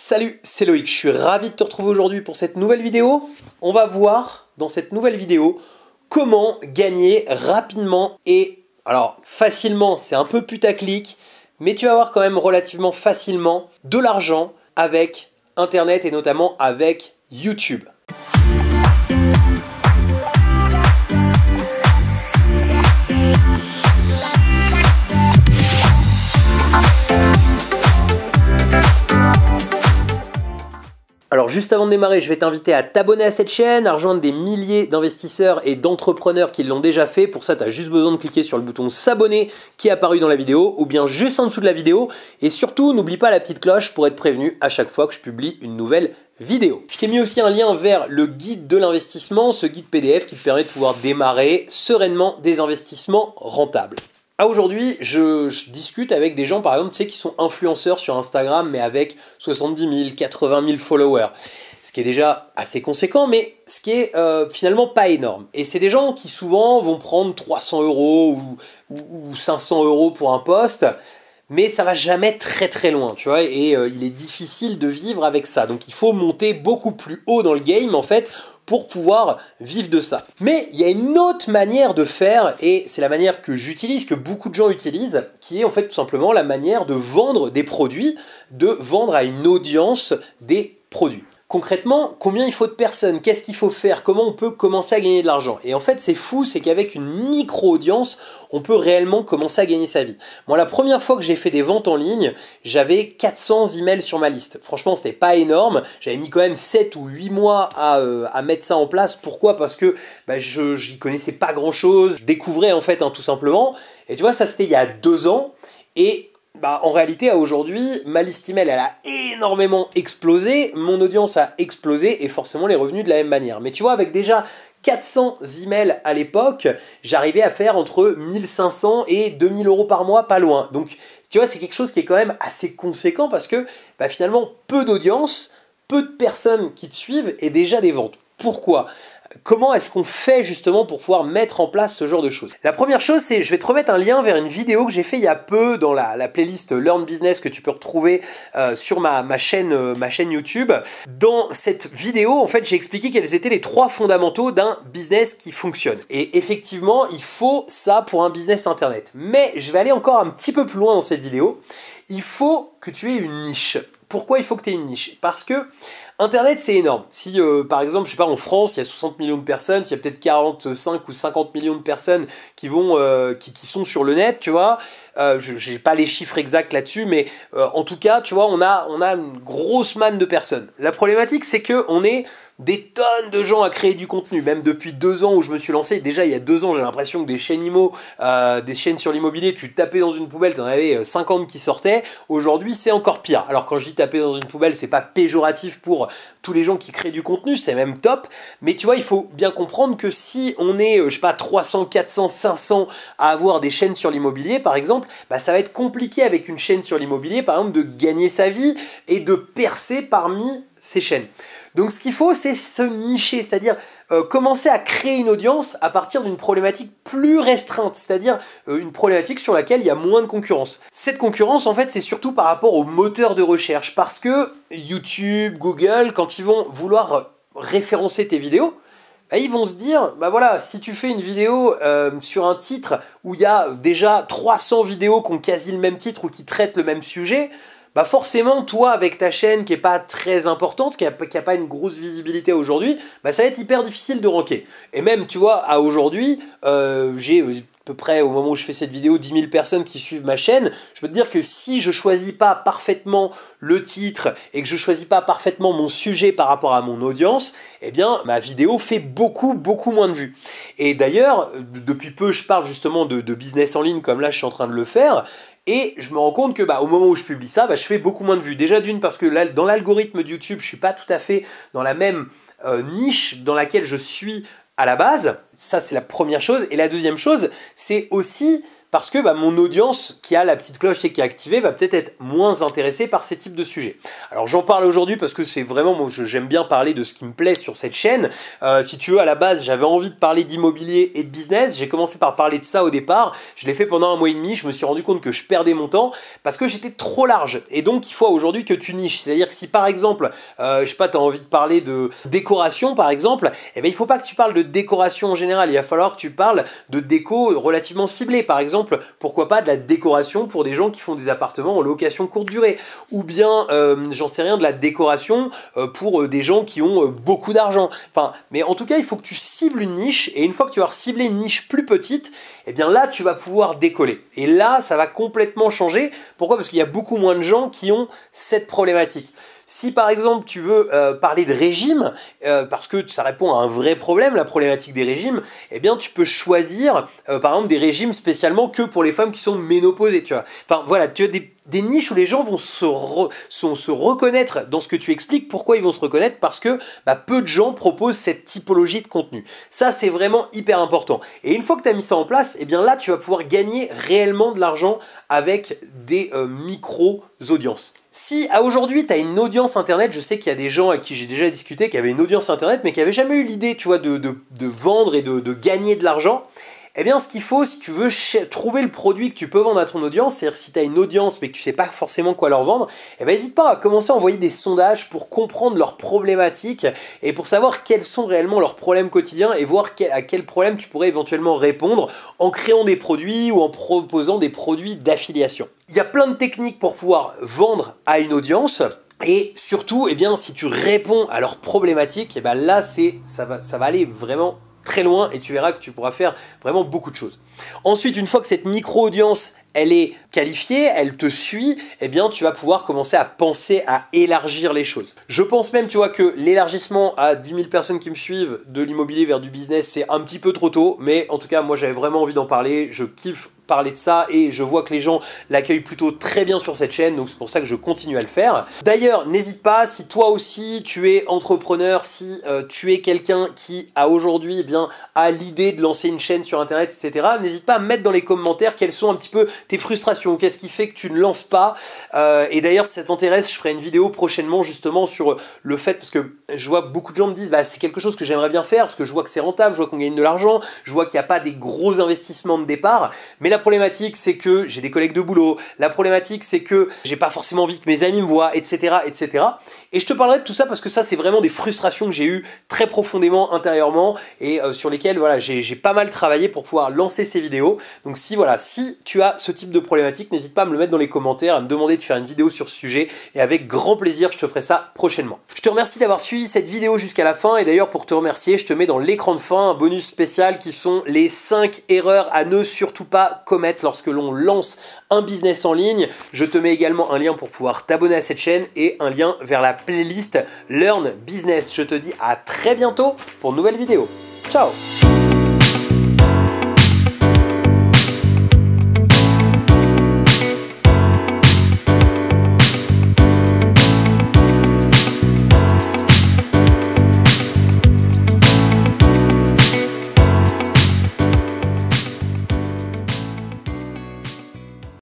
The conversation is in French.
Salut, c'est Loïc, je suis ravi de te retrouver aujourd'hui pour cette nouvelle vidéo. On va voir dans cette nouvelle vidéo comment gagner rapidement et alors facilement, c'est un peu putaclic, mais tu vas voir quand même relativement facilement de l'argent avec Internet et notamment avec YouTube. Alors juste avant de démarrer, je vais t'inviter à t'abonner à cette chaîne, à rejoindre des milliers d'investisseurs et d'entrepreneurs qui l'ont déjà fait. Pour ça, tu as juste besoin de cliquer sur le bouton s'abonner qui est apparu dans la vidéo ou bien juste en dessous de la vidéo. Et surtout, n'oublie pas la petite cloche pour être prévenu à chaque fois que je publie une nouvelle vidéo. Je t'ai mis aussi un lien vers le guide de l'investissement, ce guide PDF qui te permet de pouvoir démarrer sereinement des investissements rentables. Aujourd'hui, je discute avec des gens, par exemple, tu sais, qui sont influenceurs sur Instagram, mais avec 70 000, 80 000 followers. Ce qui est déjà assez conséquent, mais ce qui est finalement pas énorme. Et c'est des gens qui souvent vont prendre 300 € ou 500 € pour un post, mais ça va jamais très très loin, tu vois, et il est difficile de vivre avec ça. Donc il faut monter beaucoup plus haut dans le game, en fait, pour pouvoir vivre de ça. Mais il y a une autre manière de faire, et c'est la manière que j'utilise, que beaucoup de gens utilisent, qui est en fait tout simplement la manière de vendre des produits, de vendre à une audience des produits. Concrètement, combien il faut de personnes? Qu'est-ce qu'il faut faire? Comment on peut commencer à gagner de l'argent? Et en fait, c'est fou, c'est qu'avec une micro-audience, on peut réellement commencer à gagner sa vie. Moi, la première fois que j'ai fait des ventes en ligne, j'avais 400 emails sur ma liste. Franchement, c'était pas énorme. J'avais mis quand même 7 ou 8 mois à mettre ça en place. Pourquoi? Parce que je n'y connaissais pas grand-chose. Je découvrais en fait, tout simplement. Et tu vois, ça c'était il y a 2 ans. Et en réalité, aujourd'hui, ma liste email, elle a énormément explosé, mon audience a explosé et forcément les revenus de la même manière. Mais tu vois, avec déjà 400 emails à l'époque, j'arrivais à faire entre 1500 et 2000 € par mois, pas loin. Donc, tu vois, c'est quelque chose qui est quand même assez conséquent parce que finalement, peu d'audience, peu de personnes qui te suivent et déjà des ventes. Pourquoi ? Comment est-ce qu'on fait justement pour pouvoir mettre en place ce genre de choses? La première chose, c'est je vais te remettre un lien vers une vidéo que j'ai fait il y a peu dans la playlist Learn Business que tu peux retrouver sur ma chaîne YouTube. Dans cette vidéo, en fait, j'ai expliqué quels étaient les 3 fondamentaux d'un business qui fonctionne. Et effectivement, il faut ça pour un business internet. Mais je vais aller encore un petit peu plus loin dans cette vidéo. Il faut que tu aies une niche. Pourquoi il faut que tu aies une niche? Parce que Internet, c'est énorme. Si, par exemple, je sais pas, en France, il y a 60 millions de personnes, s'il y a peut-être 45 ou 50 millions de personnes qui sont sur le net, tu vois, je n'ai pas les chiffres exacts là-dessus, mais en tout cas, tu vois, on a une grosse manne de personnes. La problématique, c'est qu'on est des tonnes de gens à créer du contenu. Même depuis 2 ans où je me suis lancé, déjà il y a 2 ans, j'ai l'impression que des chaînes des chaînes sur l'immobilier, tu tapais dans une poubelle, tu en avais 50 qui sortaient. Aujourd'hui, c'est encore pire. Alors quand je dis taper dans une poubelle, c'est pas péjoratif pour tous les gens qui créent du contenu, c'est même top. Mais tu vois, il faut bien comprendre que si on est, je sais pas, 300, 400, 500 à avoir des chaînes sur l'immobilier, par exemple, ça va être compliqué avec une chaîne sur l'immobilier, par exemple, de gagner sa vie et de percer parmi ces chaînes. Donc ce qu'il faut, c'est se nicher, c'est-à-dire commencer à créer une audience à partir d'une problématique plus restreinte, c'est-à-dire une problématique sur laquelle il y a moins de concurrence. Cette concurrence, en fait, c'est surtout par rapport aux moteurs de recherche, parce que YouTube, Google, quand ils vont vouloir référencer tes vidéos, ils vont se dire, voilà, si tu fais une vidéo sur un titre où il y a déjà 300 vidéos qui ont quasi le même titre ou qui traitent le même sujet, forcément, toi, avec ta chaîne qui n'est pas très importante, qui n'a pas une grosse visibilité aujourd'hui, ça va être hyper difficile de ranker. Et même, tu vois, à aujourd'hui, j'ai à peu près, au moment où je fais cette vidéo, 10 000 personnes qui suivent ma chaîne. Je peux te dire que si je ne choisis pas parfaitement le titre et que je ne choisis pas parfaitement mon sujet par rapport à mon audience, eh bien, ma vidéo fait beaucoup moins de vues. Et d'ailleurs, depuis peu, je parle justement de business en ligne, comme là, je suis en train de le faire. Et je me rends compte que au moment où je publie ça, je fais beaucoup moins de vues. Déjà d'une parce que là, dans l'algorithme de YouTube, je ne suis pas tout à fait dans la même niche dans laquelle je suis à la base. Ça, c'est la première chose. Et la deuxième chose, c'est aussi parce que mon audience qui a la petite cloche qui est activée va peut-être être moins intéressée par ces types de sujets. Alors j'en parle aujourd'hui parce que c'est vraiment, moi j'aime bien parler de ce qui me plaît sur cette chaîne. Si tu veux, à la base j'avais envie de parler d'immobilier et de business, j'ai commencé par parler de ça au départ, je l'ai fait pendant 1 mois et demi, je me suis rendu compte que je perdais mon temps parce que j'étais trop large, et donc il faut aujourd'hui que tu niches. C'est-à-dire que si par exemple, je sais pas, tu as envie de parler de décoration par exemple, eh bien il faut pas que tu parles de décoration en général, il va falloir que tu parles de déco relativement ciblée. Par exemple, pourquoi pas de la décoration pour des gens qui font des appartements en location courte durée, ou bien j'en sais rien, de la décoration pour des gens qui ont beaucoup d'argent. Enfin, mais en tout cas il faut que tu cibles une niche, et une fois que tu vas cibler une niche plus petite, et bien là tu vas pouvoir décoller, et là ça va complètement changer. Pourquoi? Parce qu'il y a beaucoup moins de gens qui ont cette problématique. Si par exemple tu veux parler de régime, parce que ça répond à un vrai problème, la problématique des régimes, eh bien tu peux choisir par exemple des régimes spécialement que pour les femmes qui sont ménopausées, tu vois. Enfin voilà, tu as des niches où les gens vont se reconnaître dans ce que tu expliques. Pourquoi ils vont se reconnaître? Parce que peu de gens proposent cette typologie de contenu. Ça c'est vraiment hyper important. Et une fois que tu as mis ça en place, eh bien là tu vas pouvoir gagner réellement de l'argent avec des micro-audiences. Si aujourd'hui tu as une audience internet, je sais qu'il y a des gens avec qui j'ai déjà discuté qui avaient une audience internet mais qui n'avaient jamais eu l'idée, tu vois, de vendre et de gagner de l'argent. Eh bien, ce qu'il faut, si tu veux trouver le produit que tu peux vendre à ton audience, c'est-à-dire si tu as une audience mais que tu ne sais pas forcément quoi leur vendre, eh bien, n'hésite pas à commencer à envoyer des sondages pour comprendre leurs problématiques et pour savoir quels sont réellement leurs problèmes quotidiens et voir à quel problème tu pourrais éventuellement répondre en créant des produits ou en proposant des produits d'affiliation. Il y a plein de techniques pour pouvoir vendre à une audience. Et surtout, eh bien, si tu réponds à leurs problématiques, eh bien là, ça va aller vraiment très loin, et tu verras que tu pourras faire vraiment beaucoup de choses. Ensuite, une fois que cette micro-audience elle est qualifiée, elle te suit, eh bien tu vas pouvoir commencer à penser à élargir les choses. Je pense même, tu vois, que l'élargissement à 10 000 personnes qui me suivent de l'immobilier vers du business, c'est un petit peu trop tôt, mais en tout cas, moi j'avais vraiment envie d'en parler, je kiffe parler de ça et je vois que les gens l'accueillent plutôt très bien sur cette chaîne, donc c'est pour ça que je continue à le faire. D'ailleurs, n'hésite pas, si toi aussi tu es entrepreneur, si tu es quelqu'un qui a aujourd'hui a l'idée de lancer une chaîne sur internet, etc., n'hésite pas à mettre dans les commentaires quelles sont un petit peu tes frustrations, qu'est-ce qui fait que tu ne lances pas. Et d'ailleurs, si ça t'intéresse, je ferai une vidéo prochainement justement sur le fait, parce que je vois beaucoup de gens me disent c'est quelque chose que j'aimerais bien faire parce que je vois que c'est rentable, je vois qu'on gagne de l'argent, je vois qu'il n'y a pas des gros investissements de départ, mais la problématique c'est que j'ai des collègues de boulot, la problématique c'est que j'ai pas forcément envie que mes amis me voient, etc., etc. Et je te parlerai de tout ça parce que ça c'est vraiment des frustrations que j'ai eues très profondément intérieurement et sur lesquelles voilà, j'ai pas mal travaillé pour pouvoir lancer ces vidéos. Donc si tu as ce type de problématique, n'hésite pas à me le mettre dans les commentaires, à me demander de faire une vidéo sur ce sujet et avec grand plaisir je te ferai ça prochainement. Je te remercie d'avoir suivi cette vidéo jusqu'à la fin, et d'ailleurs pour te remercier je te mets dans l'écran de fin un bonus spécial qui sont les 5 erreurs à ne surtout pas commettre lorsque l'on lance un business en ligne. Je te mets également un lien pour pouvoir t'abonner à cette chaîne et un lien vers la playlist Learn Business. Je te dis à très bientôt pour une nouvelle vidéo. Ciao!